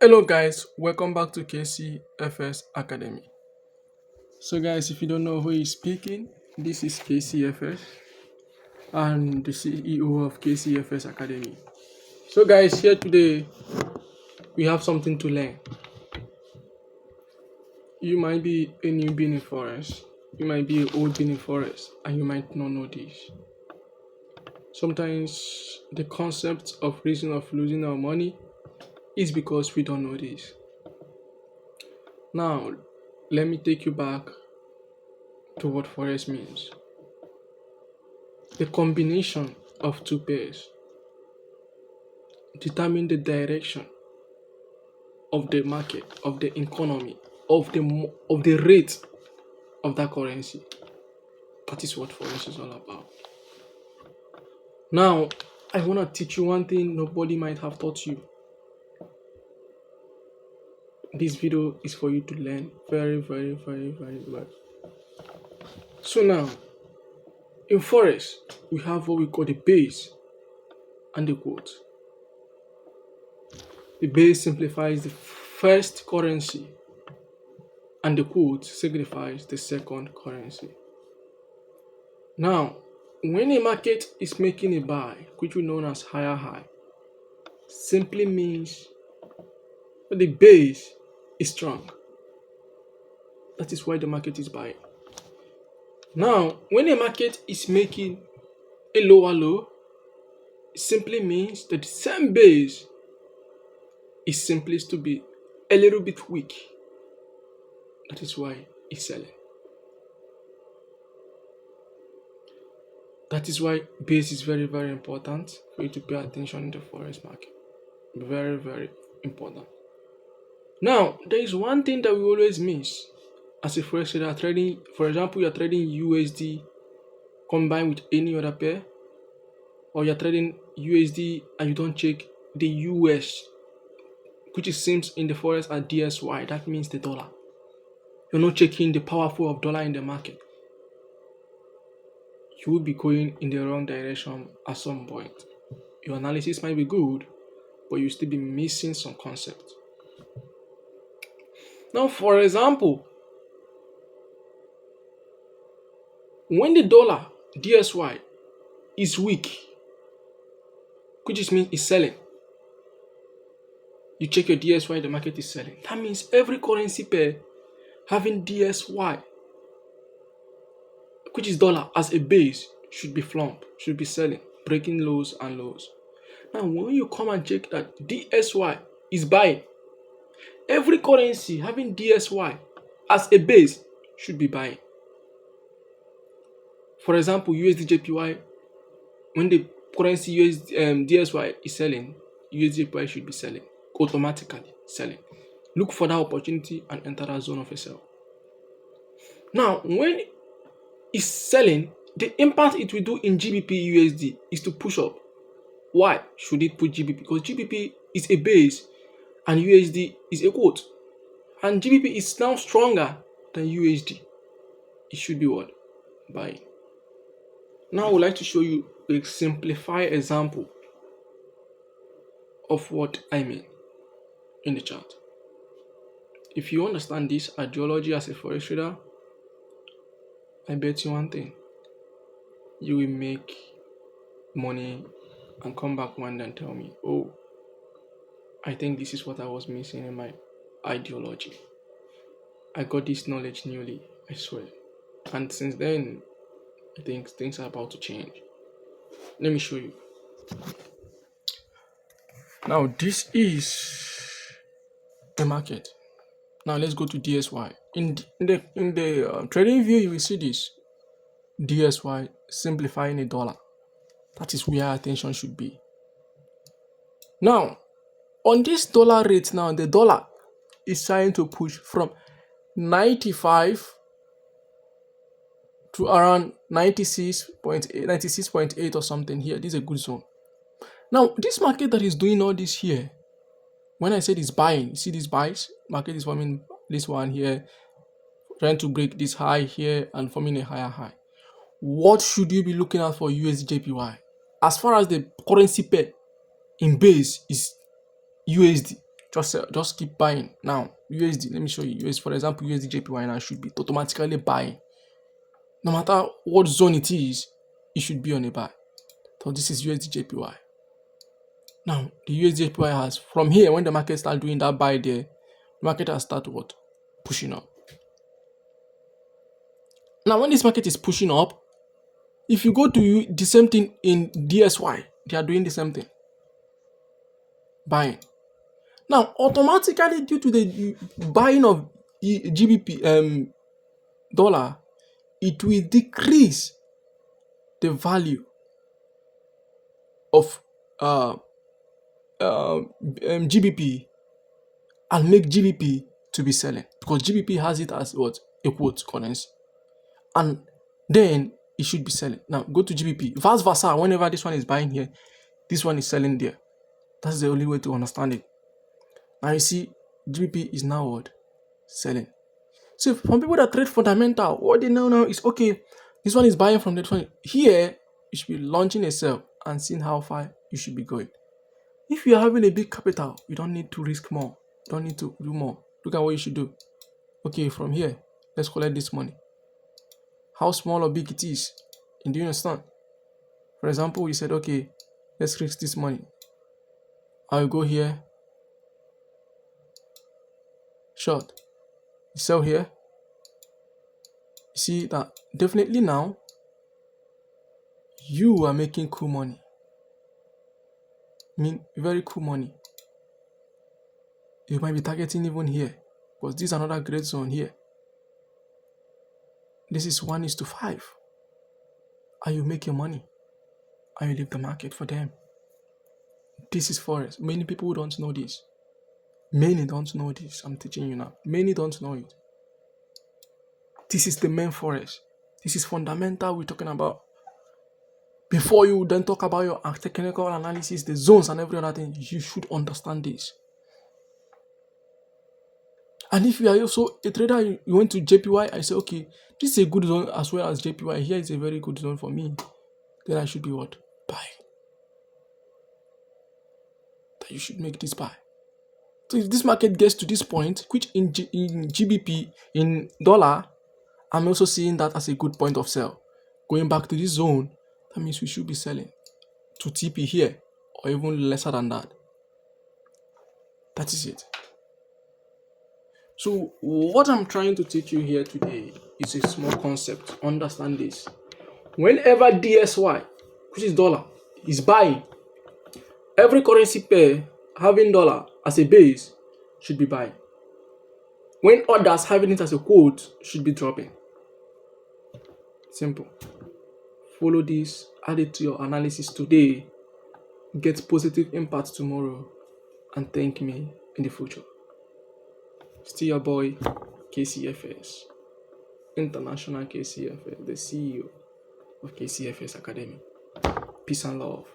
Hello guys, welcome back to KCFS Academy. So guys, if you don't know who is speaking, this is KCFS and the CEO of KCFS Academy. So guys, here today we have something to learn. You might be a newbie in forex, you might be an old in forex, and you might not know this. Sometimes the concept of reason of losing our money is because we don't know this. Now, let me take you back to what forex means. The combination of two pairs determine the direction of the market, of the economy, of the rate of that currency. That is what forex is all about. Now, I want to teach you one thing nobody might have taught you. This video is for you to learn very well. So now, in forex, we have what we call the base and the quote. The base simplifies the first currency and the quote signifies the second currency. Now, when a market is making a buy, which we know as higher high, simply means that the base is strong. That is why the market is buying. Now, when a market is making a lower low, it simply means that the same base is simply to be a little bit weak. That is why it's selling. That is why base is very important for you to pay attention in the forex market. Very important. Now, there is one thing that we always miss as a forex trader trading. For example, you're trading USD combined with any other pair, or you're trading USD and you don't check the US, which is seems in the forex as DSY. That means the dollar. You're not checking the powerful of dollar in the market. You will be going in the wrong direction at some point. Your analysis might be good, but you'll still be missing some concepts. Now, for example, when the dollar DSY is weak, which means it's selling, you check your DSY, the market is selling. That means every currency pair having DSY, which is dollar, as a base, should be flump, should be selling, breaking lows and lows. Now, when you come and check that DSY is buying, every currency having DSY as a base should be buying. For example, USD/JPY, when the currency DSY is selling, USD/JPY should be selling, automatically selling. Look for that opportunity and enter that zone of a sell. Now, when it's selling, the impact it will do in GBP USD is to push up. Why should it put GBP? Because GBP is a base and USD is a quote. And GBP is now stronger than USD. It should be what? Buying. Now I would like to show you a simplified example of what I mean in the chart. If you understand this ideology as a forex trader, I bet you one thing. You will make money and come back one day and tell me, oh, I think this is what I was missing in my ideology. I got this knowledge newly, I swear. And since then, I think things are about to change. Let me show you. Now, this is the market. Now, let's go to DSY. In the trading view, you will see this. DSY simplifying a dollar. That is where our attention should be. Now, on this dollar rate now, the dollar is trying to push from 95 to around 96.8 or something here. This is a good zone. Now, this market that is doing all this here, when I said it's buying, you see these buys? Market is forming this one here, trying to break this high here and forming a higher high. What should you be looking at for USD/JPY? As far as the currency pair in base is USD, just keep buying. Now, USD, let me show you. For example, USD JPY now should be automatically buying. No matter what zone it is, it should be on a buy. So this is USD JPY. Now, the USD JPY has, from here, when the market start doing that buy there, the market has started what? Pushing up. Now, when this market is pushing up, if you go to the same thing in DSY, they are doing the same thing. Buying. Now, automatically, due to the buying of GBP dollar, it will decrease the value of GBP and make GBP to be selling, because GBP has it as what? A quote currency, and then it should be selling. Now go to GBP, vice versa. Whenever this one is buying here, this one is selling there. That's the only way to understand it. Now you see GBP is now what? Selling. So from people that trade fundamental, what they know now is, okay, this one is buying from that one. Here you should be launching a sell and seeing how far you should be going. If you are having a big capital, you don't need to risk more. You don't need to do more. Look at what you should do. Okay, from here, let's collect this money. How small or big it is. Do you understand? For example, you said, okay, let's risk this money. I'll go here. Short. You sell here. You see that definitely now you are making cool money. I mean, very cool money. You might be targeting even here, because this is another great zone here. This is 1:5. And you make your money. And you leave the market for them. This is forex. Many people don't know this. Many don't know this. I'm teaching you now. Many don't know it. This is the main forex. This is fundamental we're talking about. Before you then talk about your technical analysis, the zones and every other thing, you should understand this. And if you are also a trader, you went to JPY, I say, okay, this is a good zone as well as JPY. Here is a very good zone for me. Then I should be what? Buy. That you should make this buy. So if this market gets to this point, which in GBP, in dollar, I'm also seeing that as a good point of sell. Going back to this zone, that means we should be selling to TP here, or even lesser than that. That is it. So what I'm trying to teach you here today is a small concept. Understand this. Whenever DSY, which is dollar, is buying, every currency pair having dollar as a base should be buying. When others having it as a quote should be dropping. Simple. Follow this, add it to your analysis today, get positive impact tomorrow, and thank me in the future. Still your boy, KCFX, International KCFX, the CEO of KCFX Academy. Peace and love.